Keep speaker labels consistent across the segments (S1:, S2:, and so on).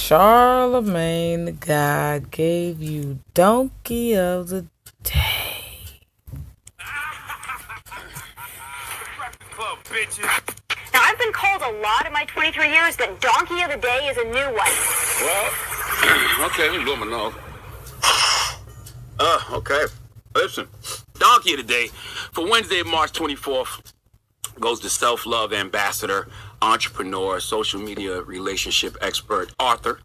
S1: Charlamagne the God gave you Donkey of the Day.
S2: Club, bitches. Now, I've been called a lot in my 23 years, but Donkey of the Day is a new one.
S3: Well, okay, let me blow my nose. Okay. Listen, Donkey of the Day for Wednesday, March 24th goes to self-love ambassador, entrepreneur, social media relationship expert, author.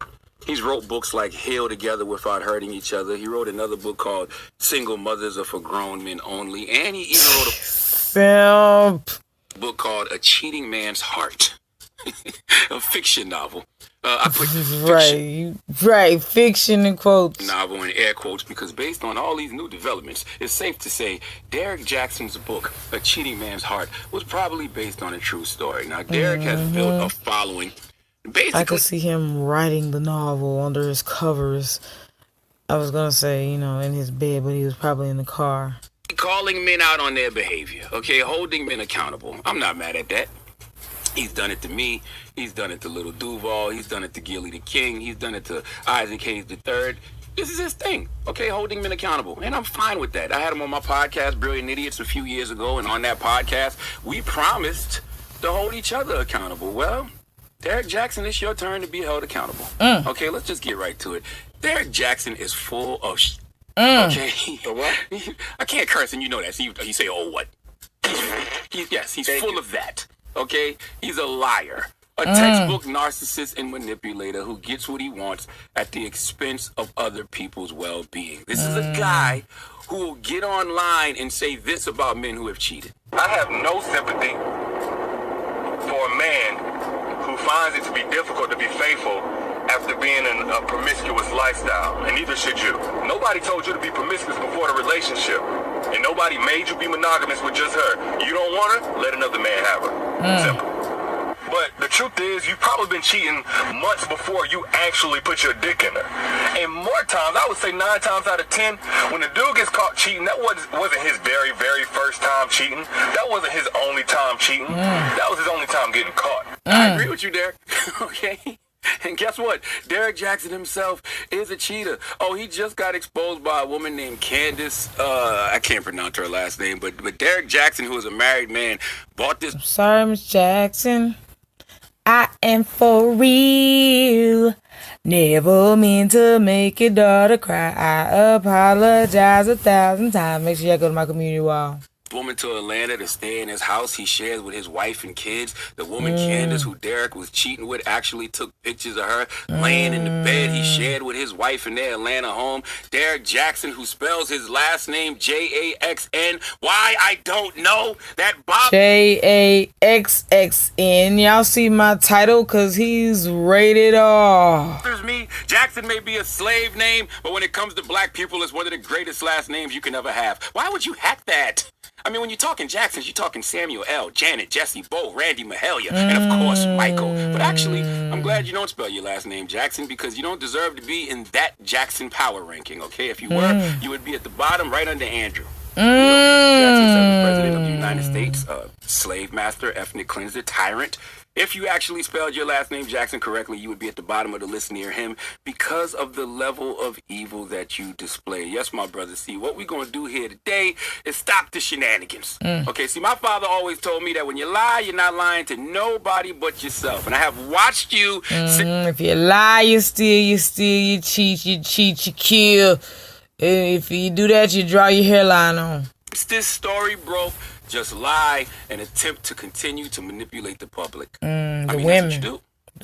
S3: He's wrote books like Heal Together Without Hurting Each Other. He wrote another book called Single Mothers Are for Grown Men Only. And he even wrote a book called A Cheating Man's Heart, a fiction novel. I put
S1: fiction in quotes.
S3: Novel in air quotes because based on all these new developments, it's safe to say Derrick Jaxn's book, A Cheating Man's Heart, was probably based on a true story. Now, Derrick has built a following. Basically,
S1: I could see him writing the novel under his covers. I was going to say, in his bed, but he was probably in the car.
S3: Calling men out on their behavior, okay? Holding men accountable. I'm not mad at that. He's done it to me. He's done it to Little Duval. He's done it to Gilly the King. He's done it to Isaac Hayes III. This is his thing, okay? Holding men accountable. And I'm fine with that. I had him on my podcast, Brilliant Idiots, a few years ago. And on that podcast, we promised to hold each other accountable. Well, Derrick Jaxn, it's your turn to be held accountable. Okay, let's just get right to it. Derrick Jaxn is full of Okay? What? I can't curse, and you know that. So you say, oh, what? He's full of that. Okay? He's a liar. A textbook narcissist and manipulator who gets what he wants at the expense of other people's well-being. This is a guy who will get online and say this about men who have cheated.
S4: I have no sympathy for a man who finds it to be difficult to be faithful after being in a promiscuous lifestyle, and neither should you. Nobody told you to be promiscuous before the relationship, and nobody made you be monogamous with just her. You don't want her? Let another man have her. Simple. But the truth is, you've probably been cheating months before you actually put your dick in her. And more times, I would say 9 times out of 10, when the dude gets caught cheating, that wasn't his very, very first time cheating. That wasn't his only time cheating. That was his only time getting caught.
S3: I agree with you, Derrick. Okay? And guess what? Derrick Jaxn himself is a cheater. Oh, he just got exposed by a woman named Candace. I can't pronounce her last name, but Derrick Jaxn, who is a married man, bought this.
S1: I'm sorry, Miss Jackson. I am for real. Never mean to make your daughter cry. I apologize 1,000 times. Make sure y'all go to my community wall.
S3: Woman to Atlanta to stay in his house he shares with his wife and kids. The woman Candace, who Derrick was cheating with, actually took pictures of her laying in the bed he shared with his wife in their Atlanta home. Derrick Jaxn, who spells his last name Jaxn. Why? I don't know. That Bob
S1: Jaxxn. Y'all see my title? Cause he's rated R.
S3: Me, Jaxn may be a slave name, but when it comes to black people, it's one of the greatest last names you can ever have. Why would you hack that? I mean, when you're talking Jacksons, you're talking Samuel L., Janet, Jesse, Bo, Randy, Mahalia, and of course, Michael. But actually, I'm glad you don't spell your last name Jaxn because you don't deserve to be in that Jaxn power ranking, okay? If you were, you would be at the bottom right under Andrew. Jackson, 7th president of the United States, slave master, ethnic cleanser, tyrant. If you actually spelled your last name Jaxn correctly, you would be at the bottom of the list near him because of the level of evil that you display. Yes, my brother. See, what we're going to do here today is stop the shenanigans. Okay, see, my father always told me that when you lie, you're not lying to nobody but yourself. And I have watched you...
S1: If you lie, you steal, you cheat, you kill. If you do that, you draw your hairline on.
S3: It's this story, bro. Just lie and attempt to continue to manipulate the public.
S1: Women.
S3: That's what you do.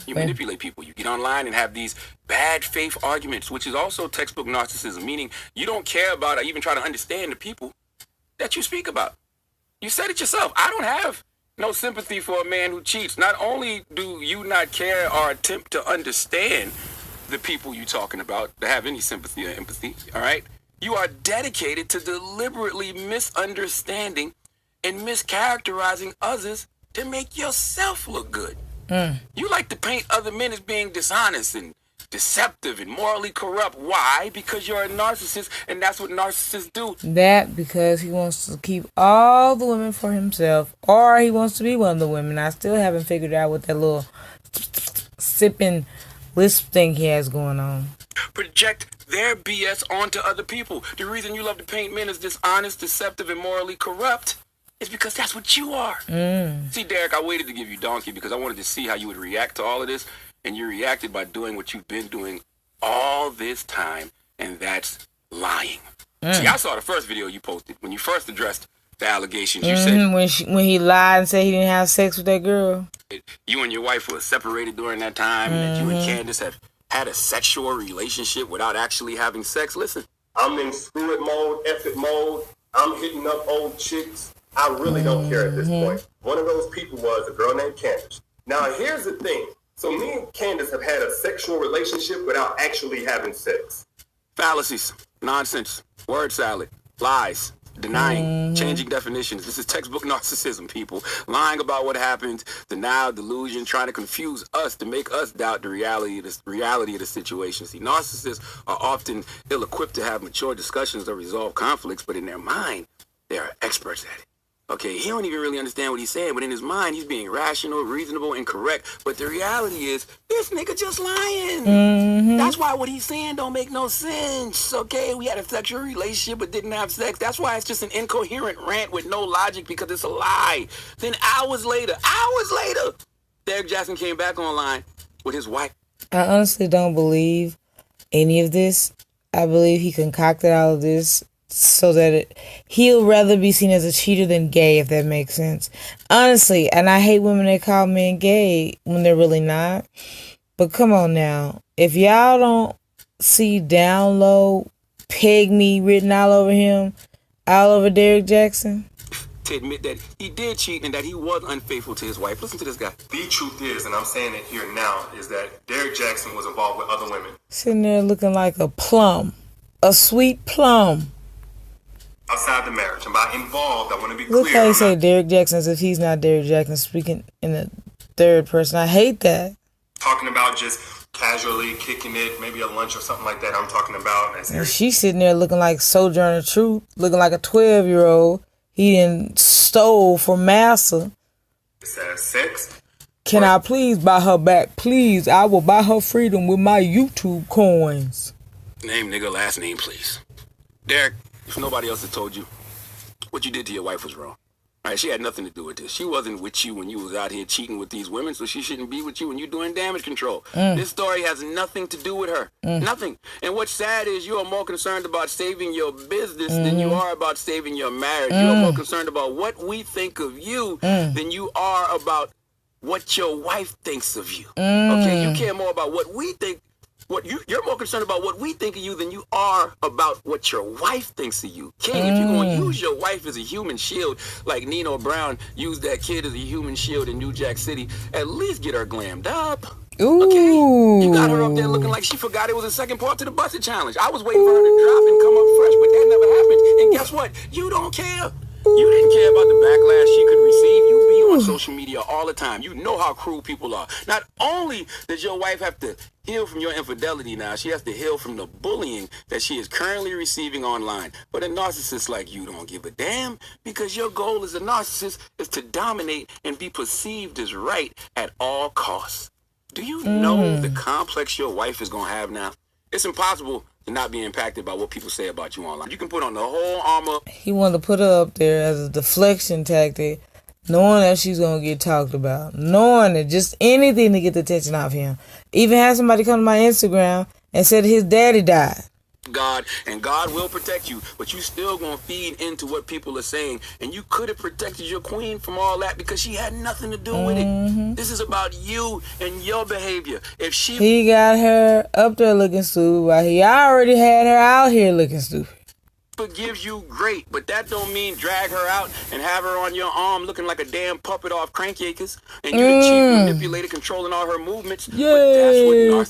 S3: You manipulate people. You get online and have these bad faith arguments, which is also textbook narcissism, meaning you don't care about or even try to understand the people that you speak about. You said it yourself. I don't have no sympathy for a man who cheats. Not only do you not care or attempt to understand the people you're talking about, to have any sympathy or empathy, all right? You are dedicated to deliberately misunderstanding and mischaracterizing others to make yourself look good. You like to paint other men as being dishonest and deceptive and morally corrupt. Why? Because you're a narcissist, and that's what narcissists do.
S1: That because he wants to keep all the women for himself, or he wants to be one of the women. I still haven't figured out what that little sipping this thing he has going on.
S3: Project their BS onto other people. The reason you love to paint men as dishonest, deceptive, and morally corrupt is because that's what you are. See, Derrick, I waited to give you Donkey because I wanted to see how you would react to all of this, and you reacted by doing what you've been doing all this time, and that's lying. See, I saw the first video you posted when you first addressed the allegations. You said
S1: when he lied and said he didn't have sex with that girl.
S3: You and your wife were separated during that time, and that you and Candace had a sexual relationship without actually having sex. Listen,
S4: I'm in screw it mode, F it mode. I'm hitting up old chicks. I really don't care at this point. One of those people was a girl named Candace. Now, here's the thing. So me and Candace have had a sexual relationship without actually having sex.
S3: fallacies, nonsense, word salad, lies, denying, changing definitions. This is textbook narcissism, people. Lying about what happened, denial, delusion, trying to confuse us to make us doubt the reality of the situation. See, narcissists are often ill-equipped to have mature discussions or resolve conflicts, but in their mind, they are experts at it. Okay, he don't even really understand what he's saying, but in his mind, he's being rational, reasonable, and correct. But the reality is, this nigga just lying. That's why what he's saying don't make no sense. Okay, we had a sexual relationship but didn't have sex. That's why it's just an incoherent rant with no logic because it's a lie. Then hours later, Derrick Jaxn came back online with his wife.
S1: I honestly don't believe any of this. I believe he concocted all of this so that he'll rather be seen as a cheater than gay, if that makes sense. Honestly, and I hate women that call men gay when they're really not. But come on now. If y'all don't see down low, peg me written all over him, all over Derrick Jaxn.
S3: To admit that he did cheat and that he was unfaithful to his wife. Listen to this guy.
S4: The truth is, and I'm saying it here now, is that Derrick Jaxn was involved with other women.
S1: Sitting there looking like a plum. A sweet plum.
S4: Outside the marriage. And by involved, I want to be
S1: Look
S4: clear.
S1: how you say Derrick Jaxn as if he's not Derrick Jaxn, speaking in the third person. I hate that.
S4: Talking about just casually kicking it, maybe a lunch or something like that. I'm talking about as
S1: And she's sitting there looking like Sojourner Truth, looking like a 12-year-old. He done stole from Massa.
S4: sex.
S1: Can I please buy her back? Please, I will buy her freedom with my YouTube coins.
S3: Name, nigga, last name, please. Derrick, if nobody else had told you, what you did to your wife was wrong. All right, she had nothing to do with this. She wasn't with you when you was out here cheating with these women, so she shouldn't be with you when you're doing damage control. This story has nothing to do with her. Nothing. And what's sad is you are more concerned about saving your business than you are about saving your marriage. You are more concerned about what we think of you than you are about what your wife thinks of you. Okay, you care more about what we think. You're more concerned about what we think of you than you are about what your wife thinks of you. King, if you're going to use your wife as a human shield, like Nino Brown used that kid as a human shield in New Jack City, at least get her glammed up.
S1: Ooh.
S3: Okay? You got her up there looking like she forgot it was a second part to the Busted Challenge. I was waiting for her to drop and come up fresh, but that never happened. And guess what? You don't care. You didn't care about the backlash she could receive. You be on social media all the time. You know how cruel people are. Not only does your wife have to heal from your infidelity now, she has to heal from the bullying that she is currently receiving online. But a narcissist like you don't give a damn because your goal as a narcissist is to dominate and be perceived as right at all costs. Do you know the complex your wife is going to have now? It's impossible to not be impacted by what people say about you online. You can put on the whole armor.
S1: He wanted to put her up there as a deflection tactic, knowing that she's going to get talked about, knowing that just anything to get the attention off him. Even had somebody come to my Instagram and said his daddy died.
S3: God, and God will protect you, but you still gonna feed into what people are saying, and you could have protected your queen from all that because she had nothing to do with it. This is about you and your behavior. If
S1: He got her up there looking stupid while he already had her out here looking stupid.
S3: forgives you, great, but that don't mean drag her out and have her on your arm looking like a damn puppet off Crank Acres, and you the chief manipulator controlling all her movements. But that's what